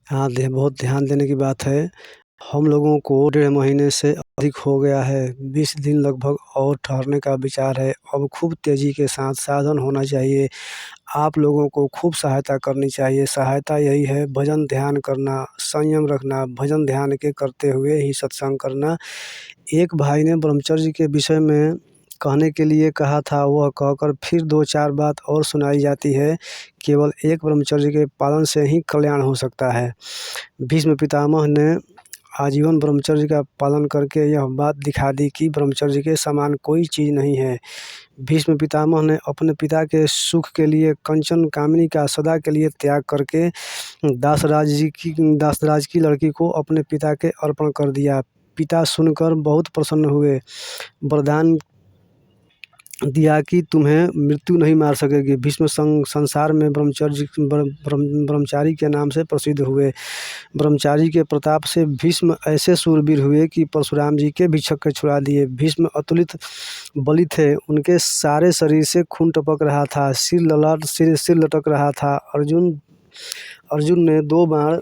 हाँ, बहुत ध्यान देने की बात है। हम लोगों को डेढ़ महीने से अधिक हो गया है, 20 दिन लगभग और ठहरने का विचार है। अब खूब तेज़ी के साथ साधन होना चाहिए। आप लोगों को खूब सहायता करनी चाहिए। सहायता यही है, भजन ध्यान करना, संयम रखना, भजन ध्यान के करते हुए ही सत्संग करना। एक भाई ने ब्रह्मचर्य के विषय में कहने के लिए कहा था, वह कहकर फिर 2-4 बात और सुनाई जाती है। केवल एक ब्रह्मचर्य के पालन से ही कल्याण हो सकता है। भीष्म पितामह ने आजीवन ब्रह्मचर्य का पालन करके यह बात दिखा दी कि ब्रह्मचर्य के समान कोई चीज़ नहीं है। भीष्म पितामह ने अपने पिता के सुख के लिए कंचन कामिनी का सदा के लिए त्याग करके दासराज की लड़की को अपने पिता के अर्पण कर दिया। पिता सुनकर बहुत प्रसन्न हुए, वरदान दिया कि तुम्हें मृत्यु नहीं मार सकेगी। भीष्म संसार में ब्रह्मचारी के नाम से प्रसिद्ध हुए। ब्रह्मचारी के प्रताप से भीष्म ऐसे शूरवीर हुए कि परशुराम जी के भी छक्के छुड़ा दिए। भीष्म अतुलित बली थे, उनके सारे शरीर से खून टपक रहा था, सिर लटक रहा था। अर्जुन ने 2 बाण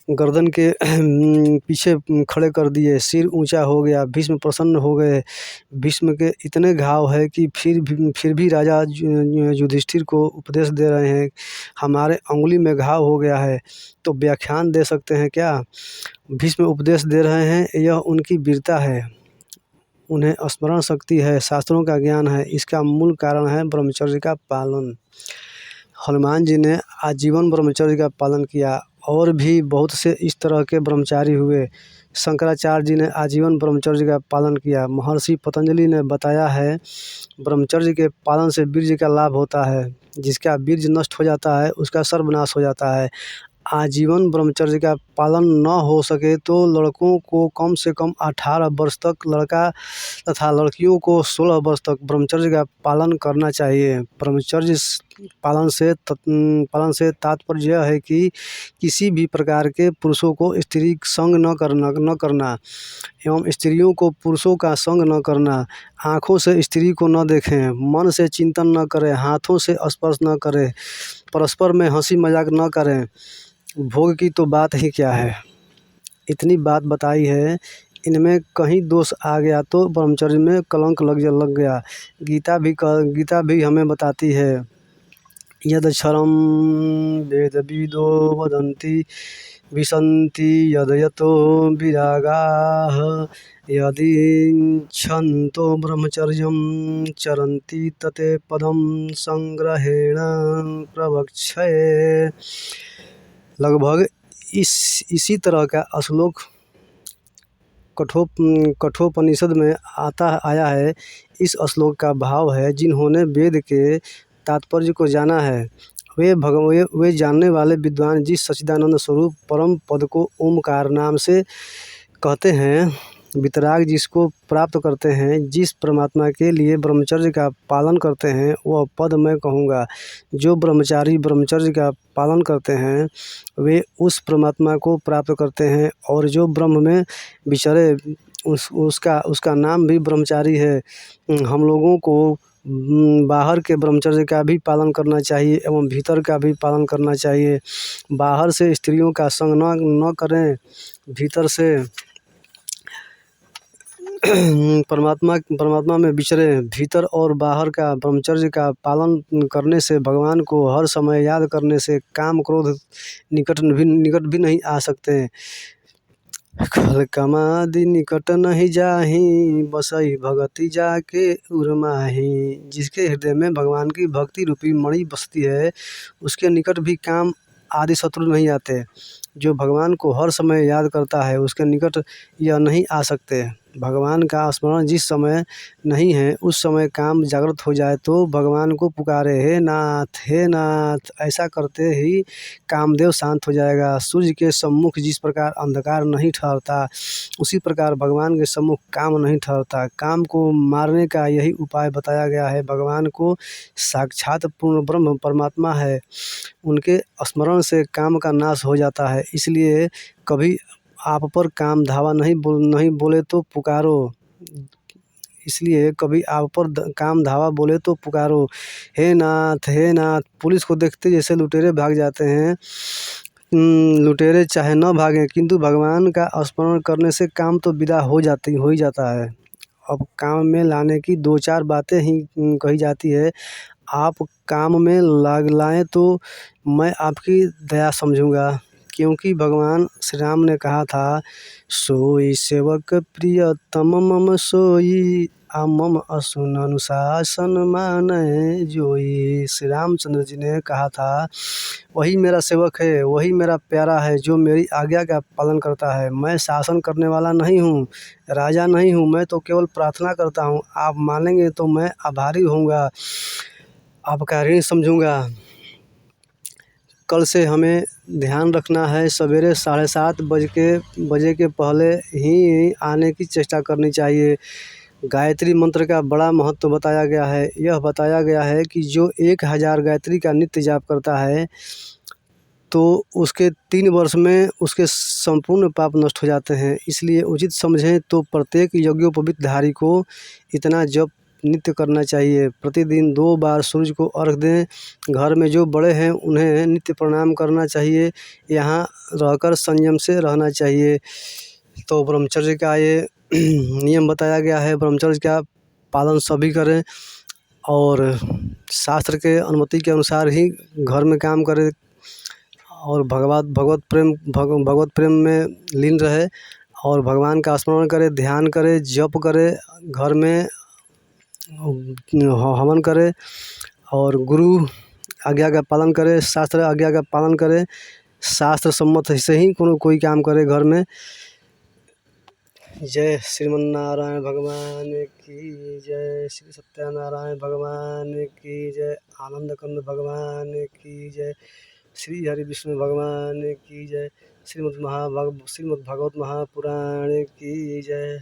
गर्दन के पीछे खड़े कर दिए, सिर ऊंचा हो गया। भीष्म प्रसन्न हो गए। भीष्म के इतने घाव है कि फिर भी राजा युधिष्ठिर को उपदेश दे रहे हैं, हमारे अंगुली में घाव हो गया है, तो व्याख्यान दे सकते हैं क्या? भीष्म उपदेश दे रहे हैं, यह उनकी वीरता है। उन्हें स्मरण शक्ति है, शास्त्रों का ज्ञान है। इसका मूल कारण है ब्रह्मचर्य का पालन। हनुमान जी ने आजीवन ब्रह्मचर्य का पालन किया और भी बहुत से इस तरह के ब्रह्मचारी हुए। शंकराचार्य जी ने आजीवन ब्रह्मचर्य का पालन किया। महर्षि पतंजलि ने बताया है, ब्रह्मचर्य के पालन से वीर्य का लाभ होता है। जिसका वीर्य नष्ट हो जाता है, उसका सर्वनाश हो जाता है। आजीवन ब्रह्मचर्य का पालन न हो सके तो लड़कों को कम से कम 18 वर्ष तक, लड़का तथा लड़कियों को 16 वर्ष तक ब्रह्मचर्य का पालन करना चाहिए। ब्रह्मचर्य पालन से तात्पर्य यह है कि किसी भी प्रकार के पुरुषों को स्त्री संग न करना एवं स्त्रियों को पुरुषों का संग न करना, आँखों से स्त्री को न देखें, मन से चिंतन न करें, हाथों से स्पर्श न करें, परस्पर में हंसी मजाक न करें। भोग की तो बात ही क्या है। इतनी बात बताई है, इनमें कहीं दोष आ गया तो ब्रह्मचर्य में कलंक लग गया। गीता भी हमें बताती है, यदक्षरं वेदविदो वदन्ति विशन्ति यदयतो विरागाः यदिच्छन्तो ब्रह्मचर्यं चरन्ति तते पदं संग्रहेण प्रवक्ष्ये। लगभग इसी तरह का श्लोक कठोपनिषद में आया है। इस श्लोक का भाव है, जिन्होंने वेद के तात्पर्य को जाना है, वे जानने वाले विद्वान जिस सच्चिदानंद स्वरूप परम पद को ओमकार नाम से कहते हैं, वितराग जिसको प्राप्त करते हैं, जिस परमात्मा के लिए ब्रह्मचर्य का पालन करते हैं, वह पद मैं कहूँगा। जो ब्रह्मचारी ब्रह्मचर्य का पालन करते हैं, वे उस परमात्मा को प्राप्त करते हैं, और जो ब्रह्म में विचरे उसका नाम भी ब्रह्मचारी है। हम लोगों को बाहर के ब्रह्मचर्य का भी पालन करना चाहिए एवं भीतर का भी पालन करना चाहिए। बाहर से स्त्रियों का संग न करें, भीतर से परमात्मा में विचरे। भीतर और बाहर का ब्रह्मचर्य का पालन करने से, भगवान को हर समय याद करने से काम क्रोध निकट भी नहीं आ सकते। खल कमादि निकट नहीं जाहि, बसई भगति जाके उरमाही। जिसके हृदय में भगवान की भक्ति रूपी मणि बसती है, उसके निकट भी काम आदि शत्रु नहीं आते। जो भगवान को हर समय याद करता है, उसके निकट यह नहीं आ सकते। भगवान का स्मरण जिस समय नहीं है, उस समय काम जागृत हो जाए तो भगवान को पुकारे, हे नाथ हे नाथ। ऐसा करते ही कामदेव शांत हो जाएगा। सूर्य के सम्मुख जिस प्रकार अंधकार नहीं ठहरता, उसी प्रकार भगवान के सम्मुख काम नहीं ठहरता। काम को मारने का यही उपाय बताया गया है। भगवान को साक्षात पूर्ण ब्रह्म परमात्मा है, उनके स्मरण से काम का नाश हो जाता है। इसलिए कभी आप पर काम धावा नहीं बोले तो पुकारो। इसलिए कभी आप पर काम धावा बोले तो पुकारो, हे नाथ हे नाथ। पुलिस को देखते जैसे लुटेरे भाग जाते हैं, लुटेरे चाहे न भागें, किंतु भगवान का स्मरण करने से काम तो विदा हो ही जाता है। अब काम में लाने की दो चार बातें ही कही जाती है। आप काम में लाग लाएँ तो मैं आपकी दया समझूँगा, क्योंकि भगवान श्री राम ने कहा था, सोई सेवक प्रियतम मम सोई, मम असुन अनुशासन मानै जोई। श्री रामचंद्र जी ने कहा था, वही मेरा सेवक है, वही मेरा प्यारा है जो मेरी आज्ञा का पालन करता है। मैं शासन करने वाला नहीं हूँ, राजा नहीं हूँ, मैं तो केवल प्रार्थना करता हूँ। आप मानेंगे तो मैं आभारी होऊंगा, आपका ऋण समझूंगा। कल से हमें ध्यान रखना है, सवेरे 7:30 बजे के पहले ही आने की चेष्टा करनी चाहिए। गायत्री मंत्र का बड़ा महत्व बताया गया है। यह बताया गया है कि जो 1000 गायत्री का नित्य जाप करता है तो उसके 3 वर्ष में उसके संपूर्ण पाप नष्ट हो जाते हैं। इसलिए उचित समझें तो प्रत्येक यज्ञोपवीतधारी को इतना जप नित्य करना चाहिए। प्रतिदिन 2 बार सूर्य को अर्घ दें। घर में जो बड़े हैं उन्हें नित्य प्रणाम करना चाहिए। यहाँ रहकर संयम से रहना चाहिए। तो ब्रह्मचर्य का ये नियम बताया गया है। ब्रह्मचर्य का पालन सभी करें और शास्त्र के अनुमति के अनुसार ही घर में काम करें और भगवत प्रेम में लीन रहे और भगवान का स्मरण करे, ध्यान करे, जप करे, घर में हवन करे और गुरु आज्ञा का पालन करे, शास्त्र आज्ञा का पालन करे, शास्त्र सम्मत से ही कोई काम करे घर में। जय श्रीमन्नारायण भगवान की जय, श्री सत्यनारायण भगवान की जय, आनंद कंद भगवान की जय, श्री हरि विष्णु भगवान की जय, श्रीमद् भागवत महापुराण की जय।